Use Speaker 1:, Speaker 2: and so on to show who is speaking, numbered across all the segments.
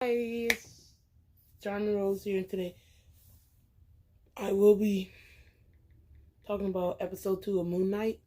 Speaker 1: Hi, it's John Rose here, and today I will be talking about episode 2 of Moonknight.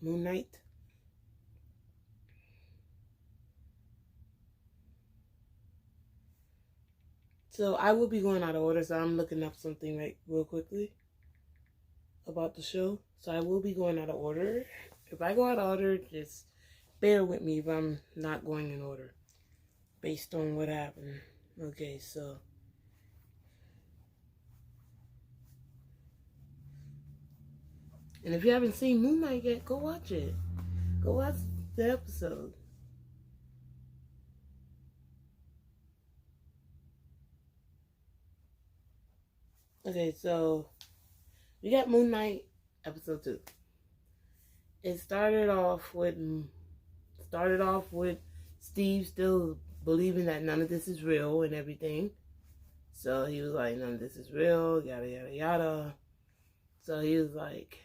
Speaker 1: Moonknight. So I will be going out of order, so I'm looking up something real quickly about the show. So I will be going out of order. If I go out of order, just bear with me if I'm not going in order based on what happened. Okay, so and if you haven't seen Moonknight yet, go watch it. Go watch the episode. Okay, so we got Moonknight episode 2. It started off with Steve still believing that none of this is real and everything. So he was like, none of this is real, yada yada yada. So he was like,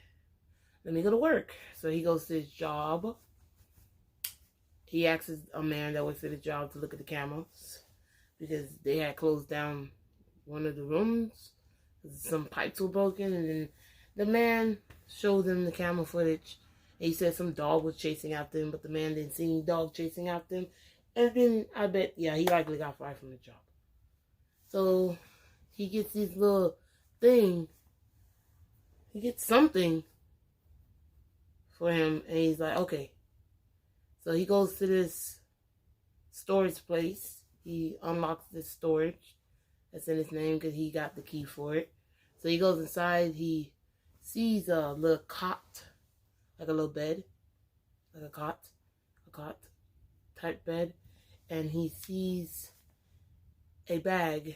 Speaker 1: let me go to work. So he goes to his job. He asks a man that works at his job to look at the cameras because they had closed down one of the rooms. Some pipes were broken, and then the man showed them the camera footage. He said some dog was chasing after him, but the man didn't see any dog chasing after him. And then I bet, yeah, he likely got fired from the job. So he gets this little thing. He gets something for him, and he's like, okay. So he goes to this storage place. He unlocks this storage that's in his name because he got the key for it. So he goes inside. He sees a little cot, like a little bed, like a cot type bed, and he sees a bag,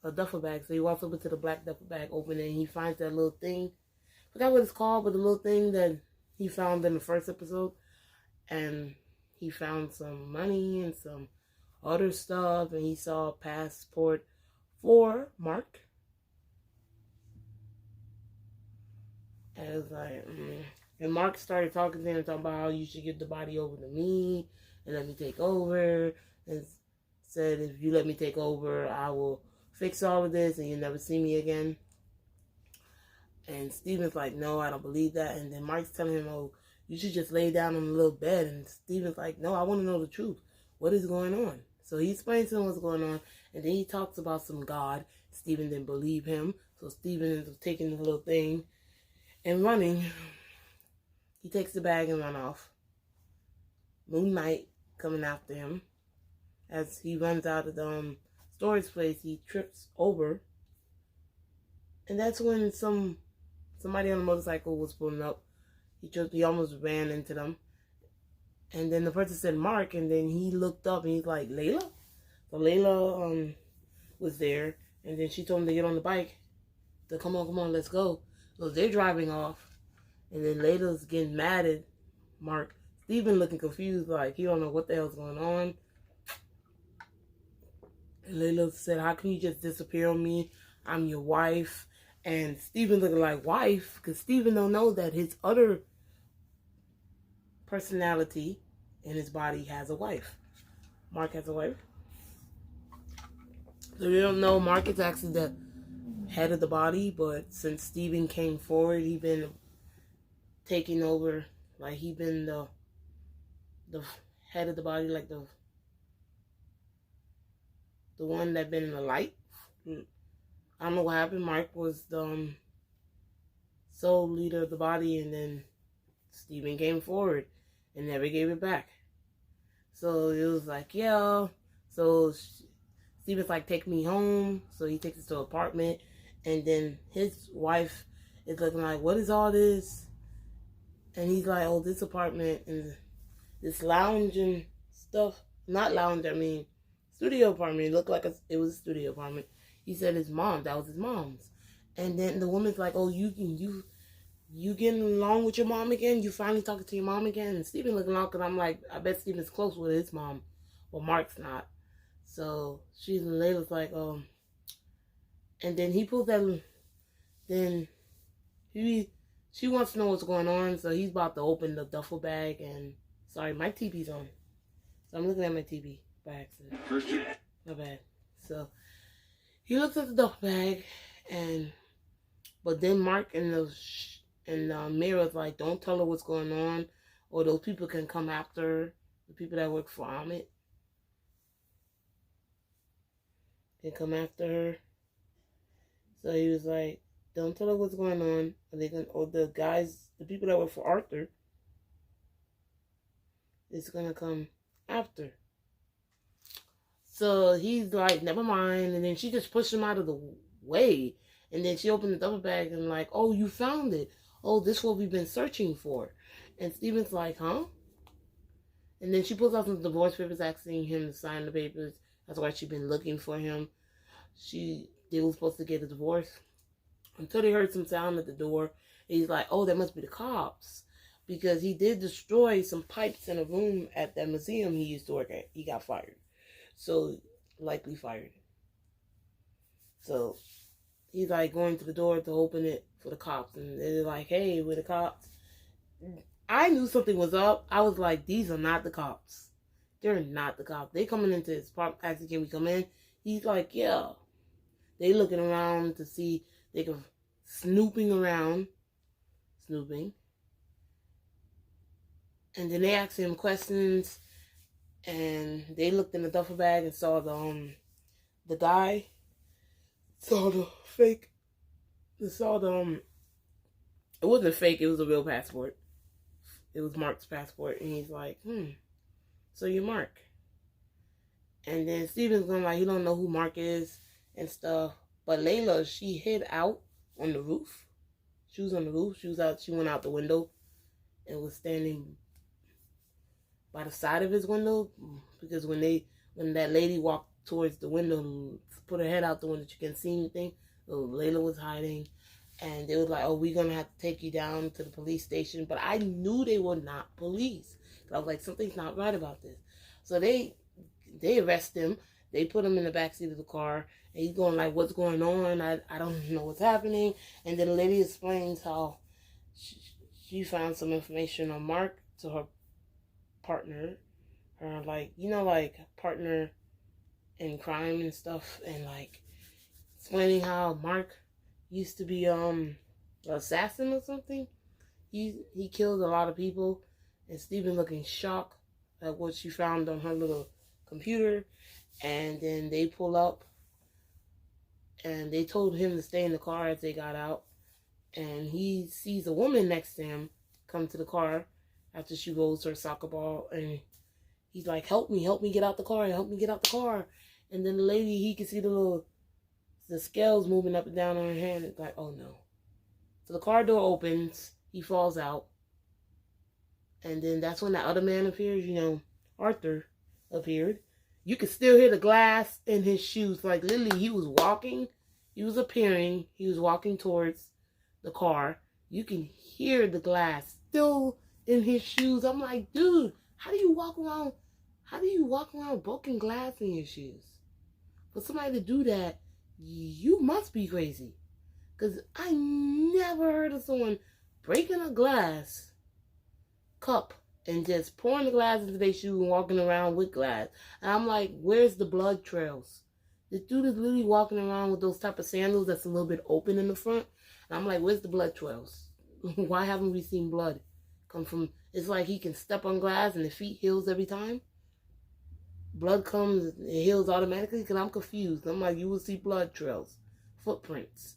Speaker 1: a duffel bag. So he walks over to the black duffel bag, open it, and he finds that little thing. I forgot what it's called, but the little thing that he found in the first episode, and he found some money and some other stuff, and he saw a passport for Mark. And it was like, and Mark started talking to him, talking about how you should give the body over to me and let me take over. And said, if you let me take over, I will fix all of this and you'll never see me again. And Steven's like, no, I don't believe that. And then Mark's telling him, oh, you should just lay down on a little bed. And Steven's like, no, I want to know the truth. What is going on? So he explains to him what's going on. And then he talks about some God. Steven didn't believe him. So Steven ends up taking the little thing and running. He takes the bag and run off. Moonknight coming after him. As he runs out of the storage place, he trips over. And that's when somebody on a motorcycle was pulling up. He almost ran into them. And then the person said Mark, and then he looked up and he's like, Layla? So Layla was there, and then she told him to get on the bike. So come on, let's go. So they're driving off. And then Layla's getting mad at Mark. Steven looking confused, like he don't know what the hell's going on. And Layla said, how can you just disappear on me? I'm your wife. And Steven looking like wife, because Steven don't know that his other personality in his body has a wife. Mark has a wife. So we don't know Mark is actually the head of the body, but since Steven came forward, he been taking over, like he been the head of the body, like the one that been in the light. I don't know what happened. Mark was the sole leader of the body, and then Steven came forward and never gave it back. So it was like, yeah. So Steven's like, take me home. So he takes us to an apartment, and then his wife is looking like, what is all this? And he's like, oh, this apartment and this lounge and stuff. Not lounge, I mean studio apartment. It looked like it was a studio apartment. He said his mom, that was his mom's. And then the woman's like, oh, you getting along with your mom again? You finally talking to your mom again? And Steven looking along, because I'm like, I bet Steven's close with his mom. Well, Mark's not. So she's and Layla's like, and then he pulls that, then she wants to know what's going on, so he's about to open the duffel bag, and sorry, my TV's on. So I'm looking at my TV. by accident. My bad. So he looks at the duffel bag, but then Mark in the mirror's like, don't tell her what's going on, or those people can come after her. The people that work for Amit can come after her. So he was like, don't tell her what's going on, or the people that work for Arthur is gonna come after. So he's like, never mind. And then she just pushed him out of the way. And then she opened the duffel bag and like, oh, you found it. Oh, this is what we've been searching for. And Steven's like, huh? And then she pulls out some divorce papers asking him to sign the papers. That's why she's been looking for him. They were supposed to get a divorce. Until they heard some sound at the door. And he's like, oh, that must be the cops. Because he did destroy some pipes in a room at that museum he used to work at. He got fired. So, likely fired. So, he's like going to the door to open it for the cops. And they're like, hey, we're the cops. I knew something was up. I was like, these are not the cops. They're not the cops. They coming into his apartment asking, can we come in? He's like, yeah. They looking around to see, they can snooping. And then they asked him questions. And they looked in the duffel bag and saw the guy, saw the fake, it wasn't fake, it was a real passport. It was Mark's passport. And he's like, so you're Mark. And then Steven's going like, he don't know who Mark is and stuff. But Layla, she hid out on the roof. She was on the roof. She went out the window and was standing by the side of his window, because when that lady walked towards the window and put her head out the window, you can see anything. So Layla was hiding, and they was like, "Oh, we're gonna have to take you down to the police station." But I knew they were not police. I was like, something's not right about this. So they arrest him. They put him in the backseat of the car, and he's going like, "What's going on? I don't know what's happening." And then the lady explains how she found some information on Mark to her partner, her like partner in crime and stuff, and like explaining how Mark used to be an assassin or something. He killed a lot of people, and Steven looking shocked at what she found on her little computer. And then they pull up, and they told him to stay in the car as they got out, and he sees a woman next to him come to the car after she rolls her soccer ball, and he's like, help me get out the car, And then the lady, he can see the scales moving up and down on her hand. It's like, oh no. So the car door opens, he falls out, and then that's when that other man appears, Arthur appeared. You could still hear the glass in his shoes. Like, literally, he was walking towards the car. You can hear the glass still in his shoes. I'm like, dude, how do you walk around with broken glass in your shoes? For somebody to do that, you must be crazy. Because I never heard of someone breaking a glass cup and just pouring the glass into their shoe and walking around with glass. And I'm like, where's the blood trails? This dude is literally walking around with those type of sandals that's a little bit open in the front. And I'm like, where's the blood trails? Why haven't we seen blood come from? It's like he can step on glass and the feet heals every time. Blood comes and it heals automatically, because I'm confused. I'm like, you will see blood trails, footprints.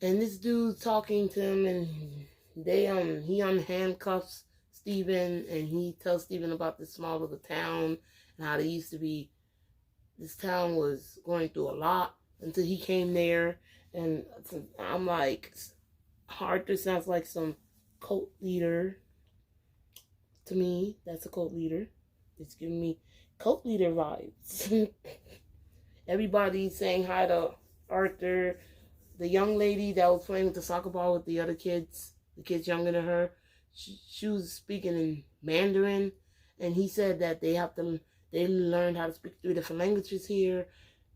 Speaker 1: And this dude's talking to him, and he unhandcuffs Steven, and he tells Steven about the small little town and how this town was going through a lot until he came there. And I'm like, Arthur sounds like some cult leader to me. That's a cult leader. It's giving me cult leader vibes. Everybody's saying hi to Arthur. The young lady that was playing with the soccer ball with the other kids, the kids younger than her, she was speaking in Mandarin, and he said that they learned how to speak 3 different languages here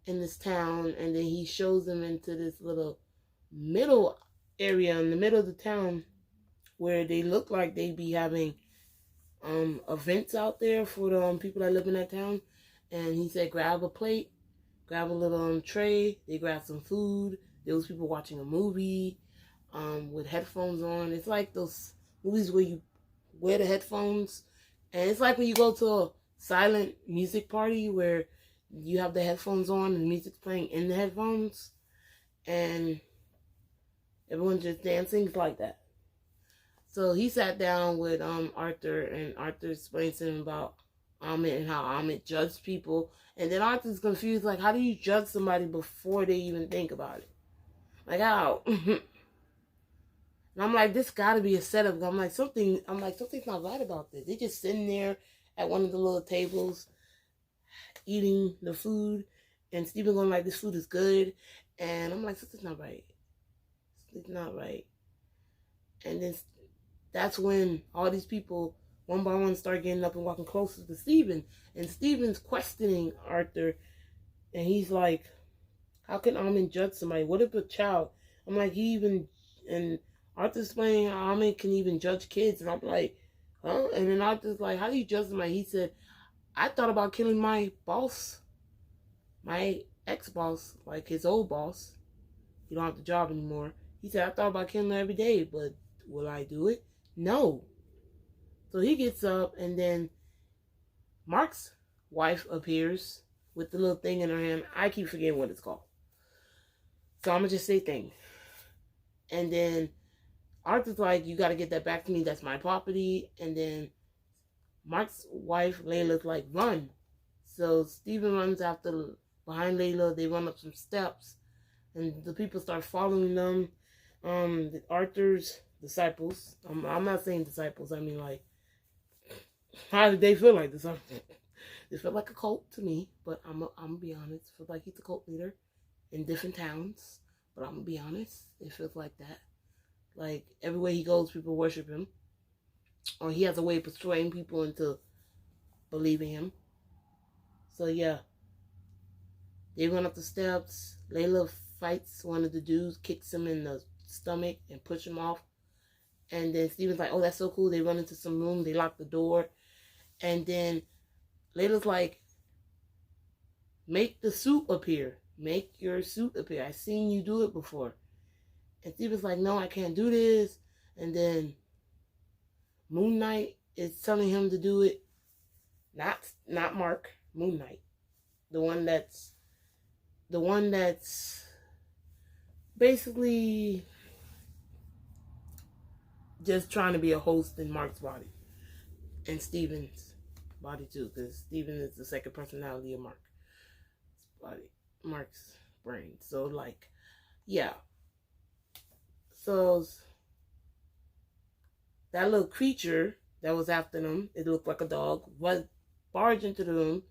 Speaker 1: in this town. And then he shows them into this little middle area in the middle of the town where they look like they be having events out there for the people that live in that town. And he said, grab a plate, grab a little tray. They grabbed some food. There was people watching a movie with headphones on. It's like those movies where you wear the headphones. And it's like when you go to a silent music party where you have the headphones on and the music's playing in the headphones. And everyone's just dancing. It's like that. So he sat down with Arthur, and Arthur explained to him about Amit and how Amit judged people. And then Arthur's confused, like, how do you judge somebody before they even think about it? Like, how? And I'm like, this gotta be a setup. I'm like, something's not right about this. They're just sitting there at one of the little tables, eating the food, and Stephen going like, this food is good. And I'm like, something's not right. It's not right. And then that's when all these people, one by one, start getting up and walking closer to Stephen. And Stephen's questioning Arthur. And he's like, how can Amin judge somebody? What if a child? I'm like, and Arthur's saying Amin can even judge kids. And I'm like, huh? And then Arthur's like, how do you judge somebody? He said, I thought about killing my boss, my ex-boss, like his old boss. He don't have the job anymore. He said, I thought about killing her every day, but will I do it? No. So he gets up, and then Mark's wife appears with the little thing in her hand. I keep forgetting what it's called. So I'm going to just say thing. And then Arthur's like, you got to get that back to me. That's my property. And then Mark's wife, Layla's like, run. So Stephen runs behind Layla. They run up some steps. And the people start following them. Arthur's disciples. I'm not saying disciples. I mean, like, how did they feel like this? It felt like a cult to me, but I'm gonna be honest. It feels like he's a cult leader in different towns, but I'm gonna be honest. It feels like that. Like, everywhere he goes, people worship him, or he has a way of persuading people into believing him. So yeah, they run up the steps. Layla fights one of the dudes, kicks him in the stomach, and push him off. And then Steven's like, oh, that's so cool. They run into some room. They lock the door. And then Layla's like, make the suit appear. Make your suit appear. I've seen you do it before. And Steven's like, no, I can't do this. And then Moonknight is telling him to do it. Not Mark. Moonknight. The one that's basically just trying to be a host in Mark's body. And Steven's body too, because Steven is the second personality of Mark's body, Mark's brain. So like, yeah. So that little creature that was after them, it looked like a dog, was barged into the room.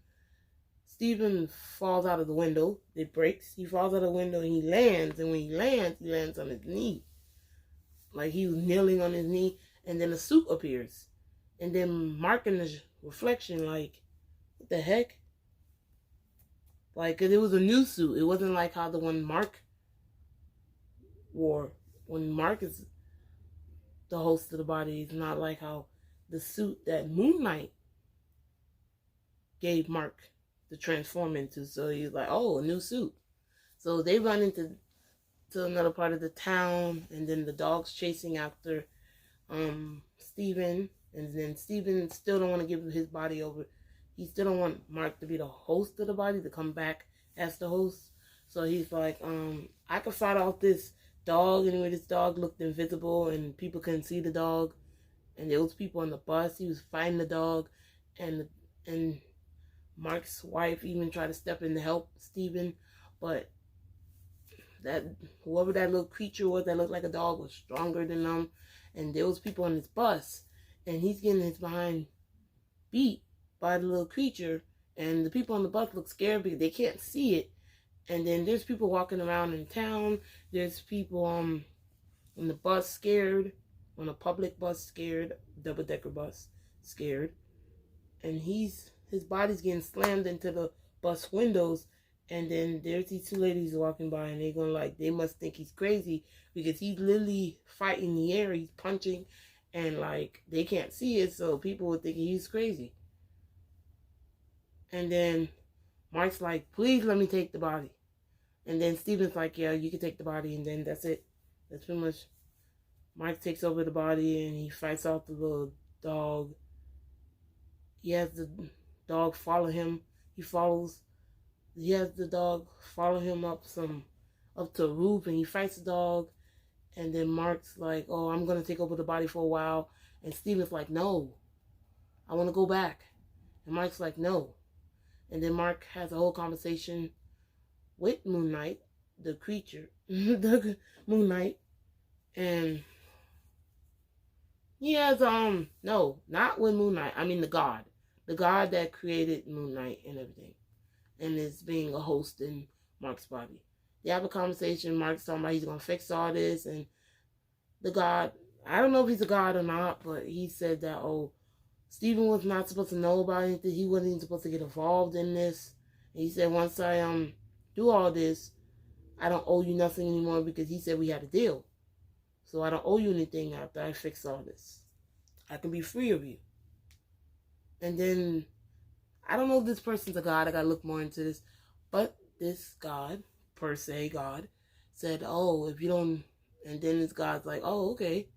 Speaker 1: Steven falls out of the window. It breaks. He falls out of the window and he lands. And when he lands on his knee. Like he was kneeling on his knee. And then a suit appears. And then Mark in the reflection, like, what the heck? Like, 'cause it was a new suit. It wasn't like how the one Mark wore. When Mark is the host of the body, it's not like how the suit that Moonknight gave Mark to transform into. So he's like, oh, a new suit. So they run into another part of the town, and then the dog's chasing after Steven. And then Steven still don't want to give his body over. He still don't want Mark to be the host of the body, to come back as the host. So he's like, I could fight off this dog. Anyway, this dog looked invisible and people couldn't see the dog. And there was people on the bus. He was fighting the dog. And Mark's wife even tried to step in to help Steven. But that whoever that little creature was that looked like a dog was stronger than them. And there was people on this bus. And he's getting his behind beat by the little creature. And the people on the bus look scared because they can't see it. And then there's people walking around in town. There's people on the bus scared. On a public bus scared. Double-decker bus scared. And his body's getting slammed into the bus windows. And then there's these two ladies walking by, and they're going like, they must think he's crazy because he's literally fighting the air. He's punching, and like, they can't see it, so people would think he's crazy. And then Mark's like, please let me take the body. And then Steven's like, yeah, you can take the body. And then that's it. That's pretty much. Mark takes over the body and he fights off the little dog. He has the dog follow him. He has the dog follow him up to a roof, and he fights the dog. And then Mark's like, oh, I'm going to take over the body for a while. And Steven's like, no, I want to go back. And Mark's like, no. And then Mark has a whole conversation with Moonknight, the creature, the Moonknight. And he has, no, not with Moonknight. I mean the god that created Moonknight and everything. And is being a host in Mark's body. They have a conversation. Mark's talking about he's going to fix all this. And the god, I don't know if he's a god or not, but he said that, oh, Steven was not supposed to know about anything. He wasn't even supposed to get involved in this. And he said, once I do all this, I don't owe you nothing anymore, because he said we had a deal. So I don't owe you anything after I fix all this. I can be free of you. And then, I don't know if this person's a god. I got to look more into this. But this god, per se god, said, oh, if you don't, and then this god's like, oh, okay,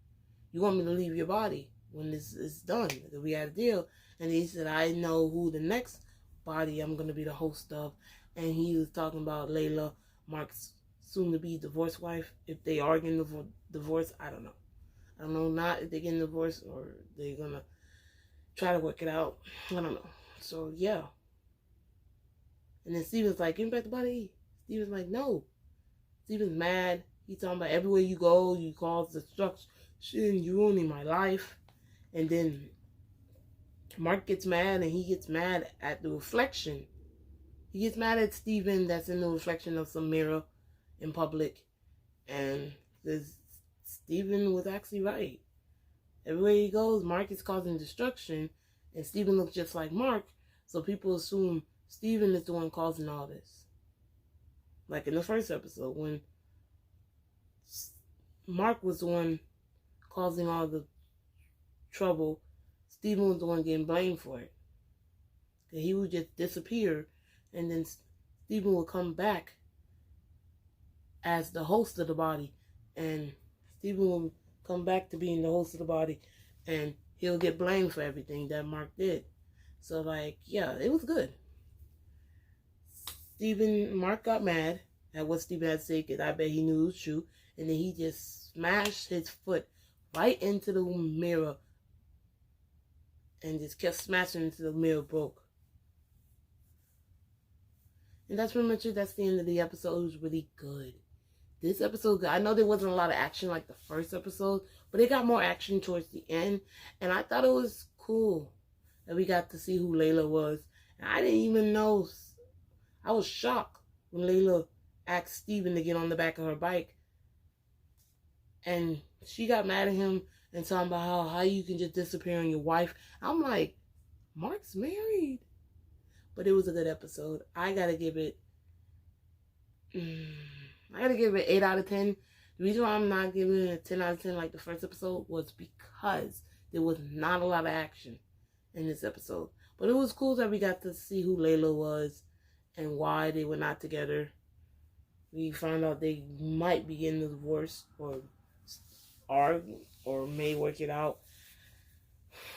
Speaker 1: you want me to leave your body when this is done, because we had a deal. And he said, I know who the next body I'm going to be the host of. And he was talking about Layla, Mark's soon-to-be divorced wife. If they are getting divorce, I don't know. I don't know, not if they're getting divorced or they're going to try to work it out. I don't know. So, yeah. And then Steven's like, give me back the body. Steven's like, no. Steven's mad. He's talking about everywhere you go, you cause destruction, you ruining my life. And then Mark gets mad, and he gets mad at the reflection. He gets mad at Steven that's in the reflection of some mirror in public. And says Steven was actually right. Everywhere he goes, Mark is causing destruction. And Steven looks just like Mark. So people assume Steven is the one causing all this. Like in the first episode, when Mark was the one causing all the trouble, Steven was the one getting blamed for it. He would just disappear, and then Steven would come back as the host of the body, and Steven will come back to being the host of the body, and he'll get blamed for everything that Mark did. So, like, yeah, it was good. Mark got mad at what Steven had to say, because I bet he knew it was true, and then he just smashed his foot right into the mirror, and just kept smashing until the mirror broke. And that's pretty much it. That's the end of the episode. It was really good. This episode, I know there wasn't a lot of action like the first episode, but it got more action towards the end. And I thought it was cool that we got to see who Layla was. And I didn't even know. I was shocked when Layla asked Steven to get on the back of her bike. And she got mad at him and talking about how you can just disappear on your wife. I'm like, Mark's married. But it was a good episode. I gotta give it 8 out of 10. The reason why I'm not giving it a 10 out of 10 like the first episode was because there was not a lot of action in this episode. But it was cool that we got to see who Layla was and why they were not together. We found out they might be getting a divorce or may work it out.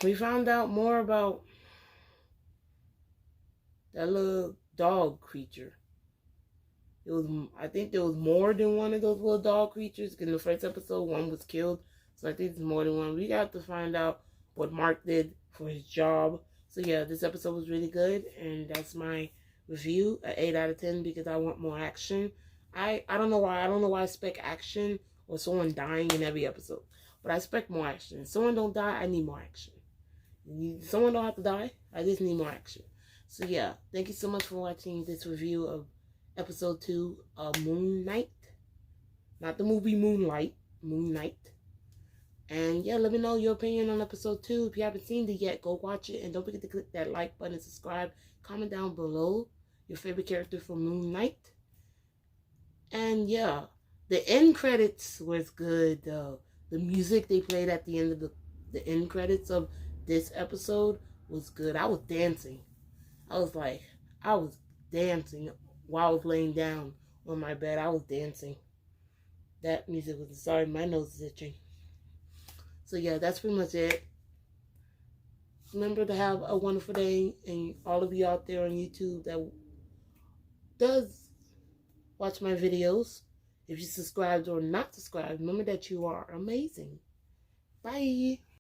Speaker 1: We found out more about that little dog creature. I think there was more than one of those little dog creatures. In the first episode, one was killed. So I think there's more than one. We got to find out what Mark did for his job. So yeah, this episode was really good. And that's my review, an 8 out of 10, because I want more action. I don't know why. I don't know why I expect action or someone dying in every episode. But I expect more action. If someone don't die, I need more action. Someone don't have to die. I just need more action. So yeah, thank you so much for watching this review of episode 2 of Moonknight. Not the movie Moonlight, Moonknight. And yeah, let me know your opinion on episode 2. If you haven't seen it yet, go watch it. And don't forget to click that like button and subscribe. Comment down below your favorite character from Moonknight. And yeah, the end credits was good though. The music they played at the end of the end credits of this episode was good. I was dancing. I was dancing while I was laying down on my bed. I was dancing. That music was sorry, my nose is itching. So yeah, that's pretty much it. Remember to have a wonderful day, and all of you out there on YouTube that does watch my videos, if you subscribed or not subscribed, remember that you are amazing. Bye.